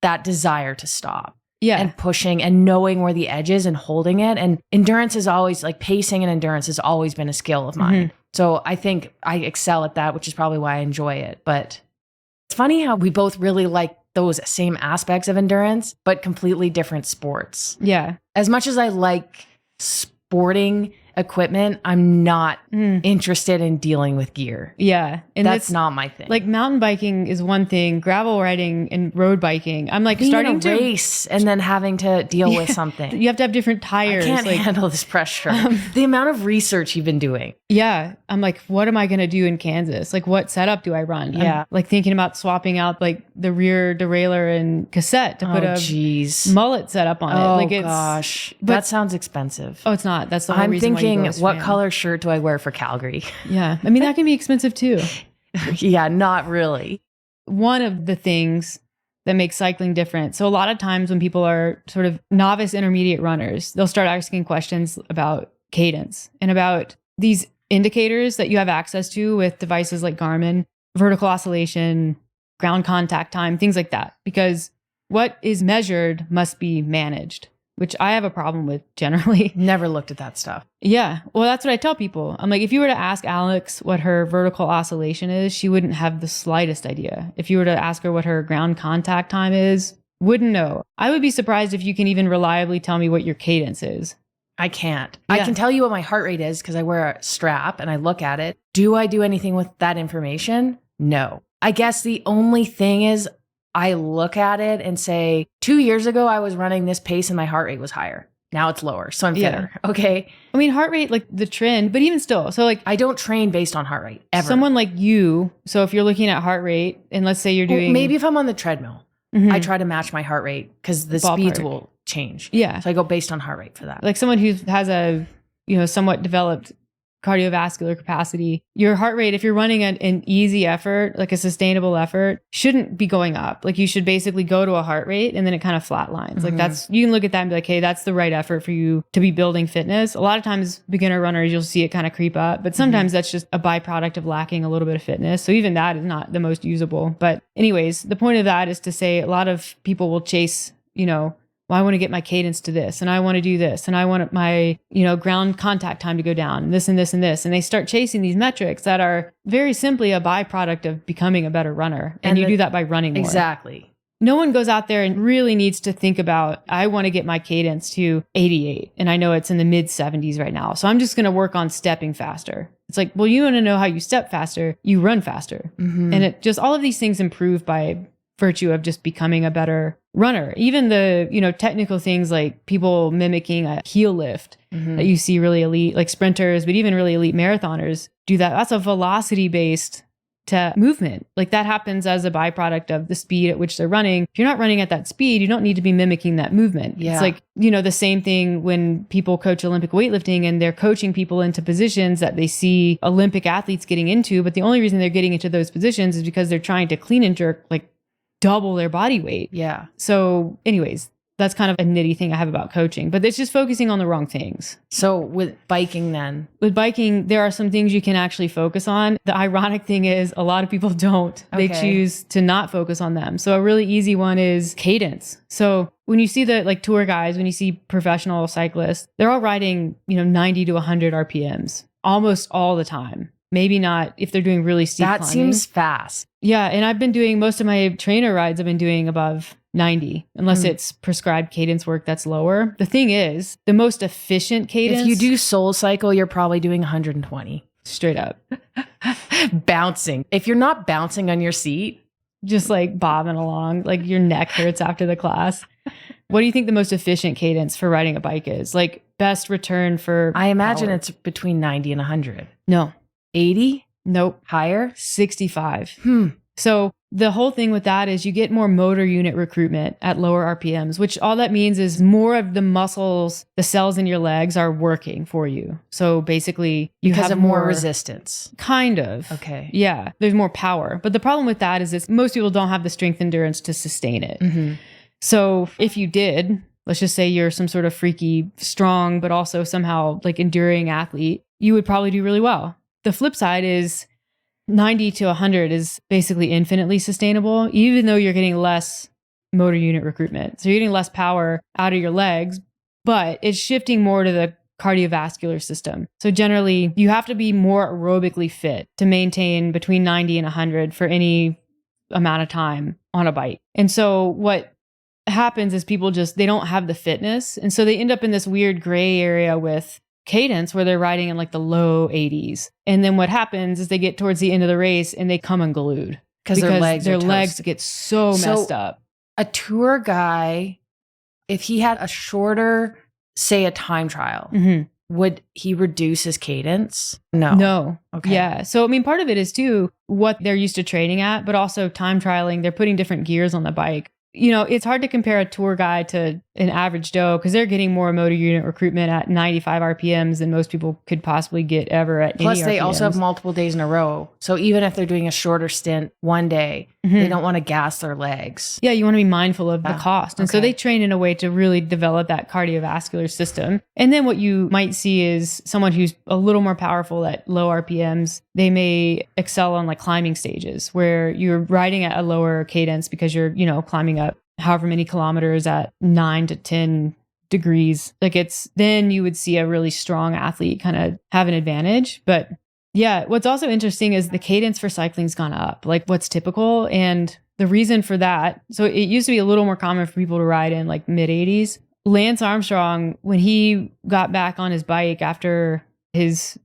that desire to stop. Yeah. And pushing and knowing where the edge is and holding it. And endurance is always like pacing, and endurance has always been a skill of mine. Mm-hmm. So I think I excel at that, which is probably why I enjoy it. But it's funny how we both really like those same aspects of endurance, but completely different sports. Yeah. As much as I like sporting equipment, I'm not interested in dealing with gear. Yeah. And that's not my thing. Like mountain biking is one thing, gravel riding and road biking. I'm like being starting in a race and then having to deal with something. You have to have different tires. I can't handle this pressure. The amount of research you've been doing. Yeah. I'm like, what am I going to do in Kansas? Like, what setup do I run? Yeah. I'm like thinking about swapping out like the rear derailleur and cassette to put a mullet setup on it. Like, gosh. That sounds expensive. Oh, it's not. That's the whole reason why you go as what fan. color shirt do I wear for Calgary? Yeah. I mean, that can be expensive too. Yeah, not really. One of the things that makes cycling different. So a lot of times when people are sort of novice intermediate runners, they'll start asking questions about cadence and about these indicators that you have access to with devices like Garmin, vertical oscillation, ground contact time, things like that. Because what is measured must be managed, which I have a problem with generally. Never looked at that stuff. Yeah. Well, that's what I tell people. I'm like, if you were to ask Alex what her vertical oscillation is, she wouldn't have the slightest idea. If you were to ask her what her ground contact time is, wouldn't know. I would be surprised if you can even reliably tell me what your cadence is. I can't. Yeah. I can tell you what my heart rate is because I wear a strap and I look at it. Do I do anything with that information? No. I guess the only thing is I look at it and say, 2 years ago, I was running this pace and my heart rate was higher. Now it's lower. So I'm fitter. Yeah. Okay. I mean, heart rate, like the trend, but even still. So like, I don't train based on heart rate ever. Someone like you. So if you're looking at heart rate and let's say you're doing. Maybe if I'm on the treadmill, I try to match my heart rate because the speeds will change. Yeah. So I go based on heart rate for that. Like someone who has a, somewhat developed cardiovascular capacity, your heart rate, if you're running an easy effort, like a sustainable effort, shouldn't be going up. Like you should basically go to a heart rate and then it kind of flatlines. Like that's, you can look at that and be like, hey, that's the right effort for you to be building fitness. A lot of times beginner runners, you'll see it kind of creep up, but sometimes that's just a byproduct of lacking a little bit of fitness. So even that is not the most usable. But anyways, the point of that is to say a lot of people will chase, well, I want to get my cadence to this and I want to do this and I want my, ground contact time to go down and this and this and this. And they start chasing these metrics that are very simply a byproduct of becoming a better runner. And you do that by running more. Exactly. No one goes out there and really needs to think about, I want to get my cadence to 88. And I know it's in the mid 70s right now. So I'm just going to work on stepping faster. It's like, well, you want to know how you step faster, you run faster. And it just, all of these things improve by virtue of just becoming a better runner. Even the, technical things like people mimicking a heel lift that you see really elite, like sprinters, but even really elite marathoners do that. That's a velocity based to movement. Like that happens as a byproduct of the speed at which they're running. If you're not running at that speed, you don't need to be mimicking that movement. Yeah. It's like, the same thing when people coach Olympic weightlifting and they're coaching people into positions that they see Olympic athletes getting into. But the only reason they're getting into those positions is because they're trying to clean and jerk like double their body weight. Yeah. So anyways, that's kind of a nitty thing I have about coaching, but it's just focusing on the wrong things. So with biking then? With biking, there are some things you can actually focus on. The ironic thing is a lot of people don't. Okay. They choose to not focus on them. So a really easy one is cadence. So when you see the like tour guys, when you see professional cyclists, they're all riding, 90 to 100 RPMs almost all the time. Maybe not if they're doing really steep climbing. That seems fast. Yeah. And I've been doing most of my trainer rides, I've been doing above 90, unless it's prescribed cadence work that's lower. The thing is, the most efficient cadence. If you do Soul Cycle, you're probably doing 120. straight up. Bouncing. If you're not bouncing on your seat, Just like bobbing along, like your neck hurts after the class. What do you think the most efficient cadence for riding a bike is? Like best return for I imagine power? it's between 90 and 100. No. 80? Nope. Higher? 65. So the whole thing with that is you get more motor unit recruitment at lower RPMs, which all that means is more of the muscles, the cells in your legs are working for you. So basically you Because have of more resistance. Kind of. Okay. Yeah. There's more power. But the problem with that is most people don't have the strength endurance to sustain it. Mm-hmm. So if you did, let's just say you're some sort of freaky, strong, but also somehow like enduring athlete, you would probably do really well. The flip side is 90 to 100 is basically infinitely sustainable, even though you're getting less motor unit recruitment. So you're getting less power out of your legs, but it's shifting more to the cardiovascular system. So generally, you have to be more aerobically fit to maintain between 90 and 100 for any amount of time on a bike. And so what happens is people they don't have the fitness. And so they end up in this weird gray area with cadence where they're riding in like the low 80s. And then what happens is they get towards the end of the race and they come unglued Because their legs get so messed up. A tour guy, if he had a shorter, say a time trial, would he reduce his cadence? No. Okay. Yeah. So, I mean, part of it is too what they're used to training at, but also time trialing. They're putting different gears on the bike. You know, it's hard to compare a tour guy to an average Joe because they're getting more motor unit recruitment at 95 RPMs than most people could possibly get ever at Plus, any they RPMs. also have multiple days in a row. So even if they're doing a shorter stint one day, they don't want to gas their legs. Yeah, you want to be mindful of the cost. And so they train in a way to really develop that cardiovascular system. And then what you might see is someone who's a little more powerful at low RPMs, they may excel on like climbing stages where you're riding at a lower cadence because you're, climbing up however many kilometers at 9 to 10 degrees. Like then you would see a really strong athlete kind of have an advantage. But yeah, what's also interesting is the cadence for cycling's gone up, like what's typical. And the reason for that, so it used to be a little more common for people to ride in like mid 80s. Lance Armstrong, when he got back on his bike after his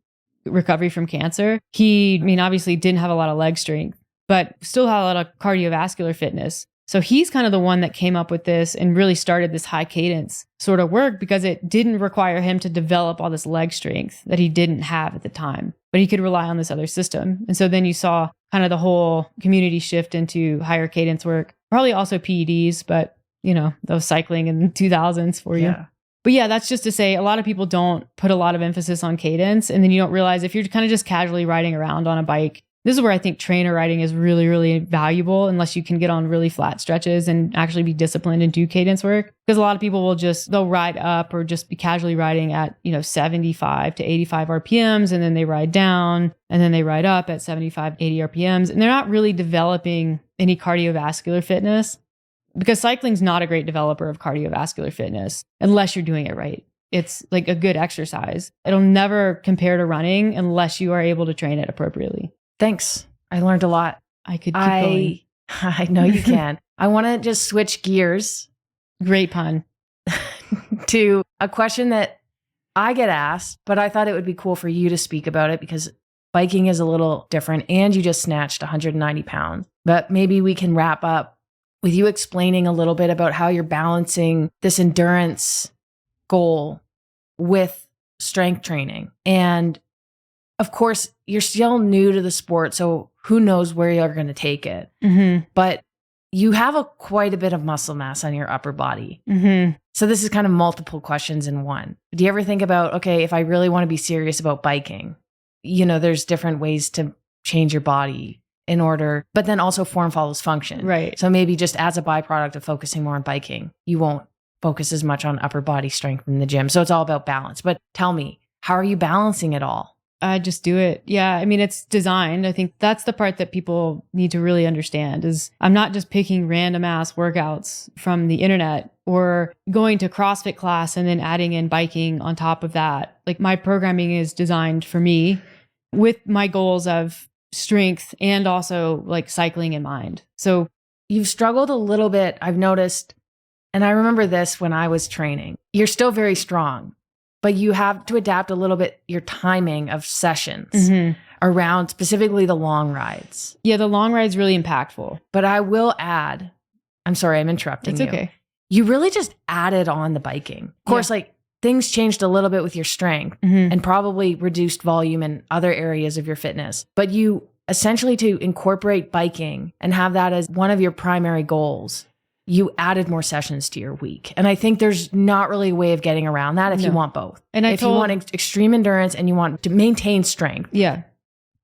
recovery from cancer, obviously didn't have a lot of leg strength, but still had a lot of cardiovascular fitness. So he's kind of the one that came up with this and really started this high cadence sort of work because it didn't require him to develop all this leg strength that he didn't have at the time, but he could rely on this other system. And so then you saw kind of the whole community shift into higher cadence work, probably also PEDs, but those cycling in the 2000s for you. Yeah. But yeah, that's just to say a lot of people don't put a lot of emphasis on cadence. And then you don't realize if you're kind of just casually riding around on a bike, this is where I think trainer riding is really, really valuable unless you can get on really flat stretches and actually be disciplined and do cadence work. Because a lot of people they'll ride up or just be casually riding at, 75 to 85 RPMs. And then they ride down and then they ride up at 75, 80 RPMs. And they're not really developing any cardiovascular fitness because cycling's not a great developer of cardiovascular fitness unless you're doing it right. It's like a good exercise. It'll never compare to running unless you are able to train it appropriately. Thanks. I learned a lot. I could keep going. I know you can. I want to just switch gears. Great pun. To a question that I get asked, but I thought it would be cool for you to speak about it because biking is a little different and you just snatched 190 pounds. But maybe we can wrap up with you explaining a little bit about how you're balancing this endurance goal with strength training. And of course, you're still new to the sport, so who knows where you're going to take it. But you have quite a bit of muscle mass on your upper body. So this is kind of multiple questions in one. Do you ever think about, okay, if I really want to be serious about biking, there's different ways to change your body in order, but then also form follows function. Right. So maybe just as a byproduct of focusing more on biking, you won't focus as much on upper body strength in the gym. So it's all about balance. But tell me, how are you balancing it all? I just do it. Yeah. It's designed. I think that's the part that people need to really understand is I'm not just picking random ass workouts from the internet or going to CrossFit class and then adding in biking on top of that. Like my programming is designed for me with my goals of strength and also like cycling in mind. So you've struggled a little bit, I've noticed. And I remember this when I was training. You're still very strong. but you have to adapt a little bit your timing of sessions around specifically the long rides. Yeah, the long ride's really impactful. But I will add, I'm sorry, I'm interrupting you. It's okay. You really just added on the biking. Of course, like things changed a little bit with your strength and probably reduced volume in other areas of your fitness. But you essentially, to incorporate biking and have that as one of your primary goals, you added more sessions to your week. And I think there's not really a way of getting around that if you want both. And if you want extreme endurance and you want to maintain strength. Yeah.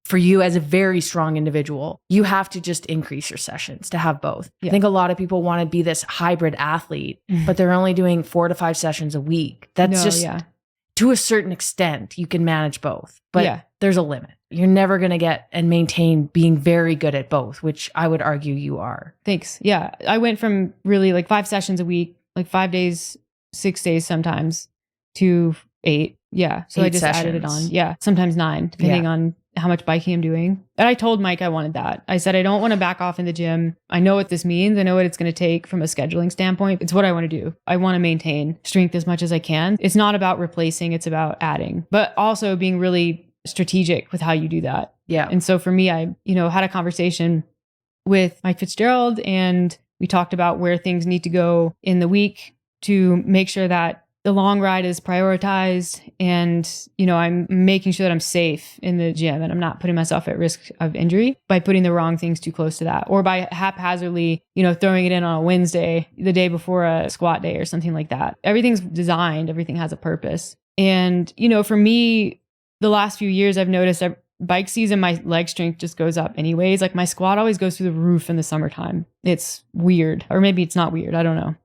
For you as a very strong individual, you have to just increase your sessions to have both. Yeah. I think a lot of people want to be this hybrid athlete, but they're only doing 4 to 5 sessions a week. That's to a certain extent, you can manage both, but there's a limit. You're never going to get and maintain being very good at both, which I would argue you are. Thanks. Yeah. I went from really like 5 sessions a week, like 5 days, 6 days sometimes, to 8. Yeah. So 8 I just added it on. Yeah. Sometimes 9, depending on how much biking I'm doing. And I told Mike I wanted that. I said, I don't want to back off in the gym. I know what this means. I know what it's going to take from a scheduling standpoint. It's what I want to do. I want to maintain strength as much as I can. It's not about replacing, it's about adding, but also being really strategic with how you do that. Yeah. And so for me, I, had a conversation with Mike Fitzgerald, and we talked about where things need to go in the week to make sure that the long ride is prioritized, and, I'm making sure that I'm safe in the gym and I'm not putting myself at risk of injury by putting the wrong things too close to that, or by haphazardly, throwing it in on a Wednesday, the day before a squat day or something like that. Everything's designed, everything has a purpose. And, for me, the last few years, I've noticed that bike season, my leg strength just goes up anyways. Like my squat always goes through the roof in the summertime. It's weird, or maybe it's not weird. I don't know.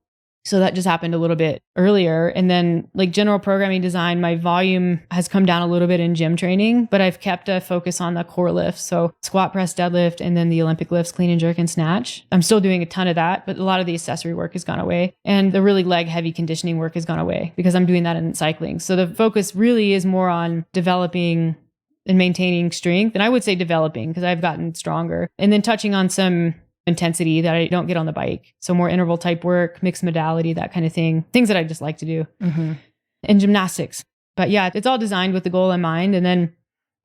So that just happened a little bit earlier. And then like general programming design, my volume has come down a little bit in gym training, but I've kept a focus on the core lifts. So squat, press, deadlift, and then the Olympic lifts, clean and jerk and snatch. I'm still doing a ton of that, but a lot of the accessory work has gone away. And the really leg heavy conditioning work has gone away because I'm doing that in cycling. So the focus really is more on developing and maintaining strength. And I would say developing because I've gotten stronger. And then touching on some intensity that I don't get on the bike. So more interval type work, mixed modality, that kind of thing. Things that I just like to do. And gymnastics. But yeah, it's all designed with the goal in mind. And then,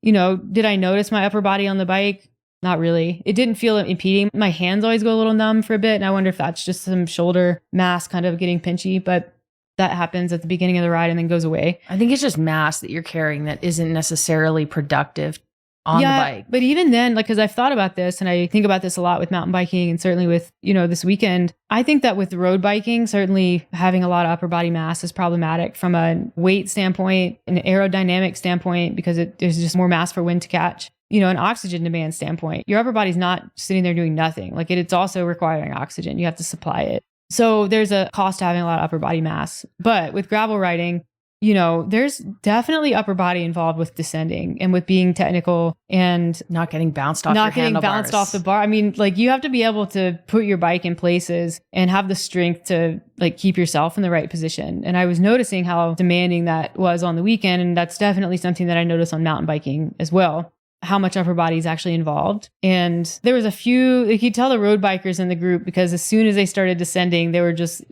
did I notice my upper body on the bike? Not really. It didn't feel impeding. My hands always go a little numb for a bit. And I wonder if that's just some shoulder mass kind of getting pinchy, but that happens at the beginning of the ride and then goes away. I think it's just mass that you're carrying that isn't necessarily productive on the bike. But even then, like, because I've thought about this and I think about this a lot with mountain biking and certainly with, this weekend, I think that with road biking, certainly having a lot of upper body mass is problematic from a weight standpoint, an aerodynamic standpoint, because there's just more mass for wind to catch, an oxygen demand standpoint. Your upper body's not sitting there doing nothing. Like it's also requiring oxygen. You have to supply it. So there's a cost to having a lot of upper body mass. But with gravel riding, there's definitely upper body involved with descending and with being technical and not getting bounced off off the bar. I mean, like you have to be able to put your bike in places and have the strength to like keep yourself in the right position. And I was noticing how demanding that was on the weekend. And that's definitely something that I noticed on mountain biking as well, how much upper body is actually involved. And there was a few, you could tell the road bikers in the group, because as soon as they started descending, it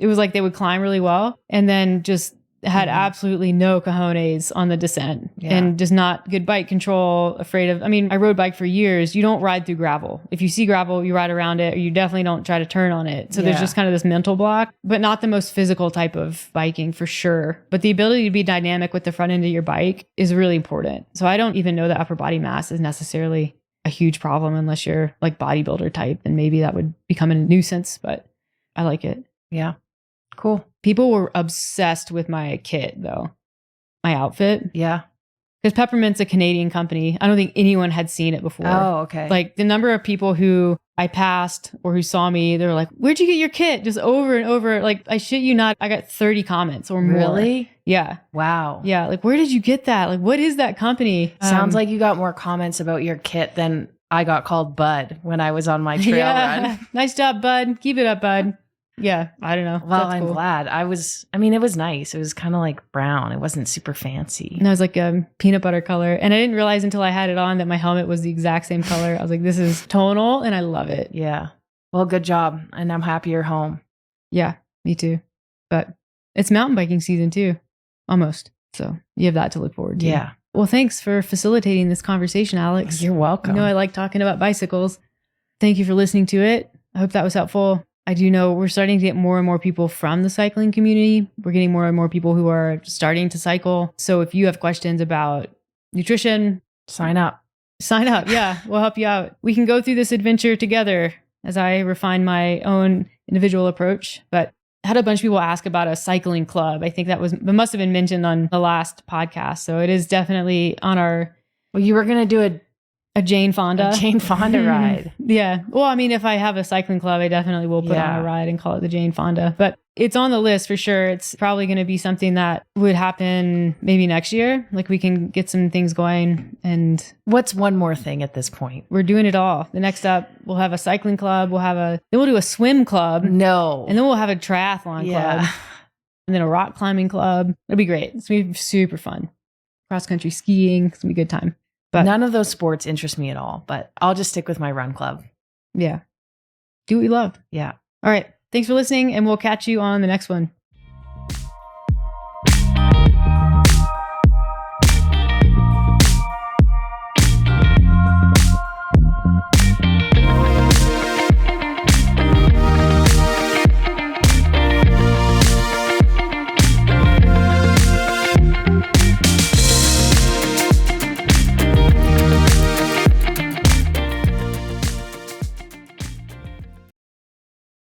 was like they would climb really well and then just had absolutely no cojones on the descent and just not good bike control, I rode bike for years. You don't ride through gravel. If you see gravel, you ride around it, or you definitely don't try to turn on it. So there's just kind of this mental block, but not the most physical type of biking for sure. But the ability to be dynamic with the front end of your bike is really important. So I don't even know that upper body mass is necessarily a huge problem unless you're like bodybuilder type, and maybe that would become a nuisance, but I like it. Yeah. Cool. People were obsessed with my kit, though. My outfit. Yeah. Because Peppermint's a Canadian company. I don't think anyone had seen it before. Oh, okay. Like the number of people who I passed or who saw me, they were like, "Where'd you get your kit?" Just over and over. Like, I shit you not, I got 30 comments or more. Really? Yeah. Wow. Yeah. Like, where did you get that? Like, what is that company? Sounds like you got more comments about your kit than I got called Bud when I was on my trail run. Nice job, Bud. Keep it up, Bud. Yeah, I don't know. Well, I'm glad. It was nice. It was kind of like brown. It wasn't super fancy. And it was like a peanut butter color. And I didn't realize until I had it on that my helmet was the exact same color. I was like, this is tonal and I love it. Yeah. Well, good job. And I'm happy you're home. Yeah, me too. But it's mountain biking season too. Almost. So you have that to look forward to. Yeah. Well, thanks for facilitating this conversation, Alex. You're welcome. I like talking about bicycles. Thank you for listening to it. I hope that was helpful. I do know we're starting to get more and more people from the cycling community. We're getting more and more people who are starting to cycle. So if you have questions about nutrition, sign up. Yeah, we'll help you out. We can go through this adventure together as I refine my own individual approach. But I had a bunch of people ask about a cycling club. I think that must have been mentioned on the last podcast. So it is definitely on our... Well, you were going to do a Jane Fonda. Ride. Yeah. Well, I mean, if I have a cycling club, I definitely will put on a ride and call it the Jane Fonda. But it's on the list for sure. It's probably going to be something that would happen maybe next year. Like we can get some things going. And what's one more thing at this point? We're doing it all. The next up, we'll have a cycling club. Then we'll do a swim club. No. And then we'll have a triathlon club. And then a rock climbing club. It'll be great. It's going to be super fun. Cross country skiing. It's going to be a good time. But none of those sports interest me at all, but I'll just stick with my run club. Yeah. Do what you love. Yeah. All right. Thanks for listening, and we'll catch you on the next one.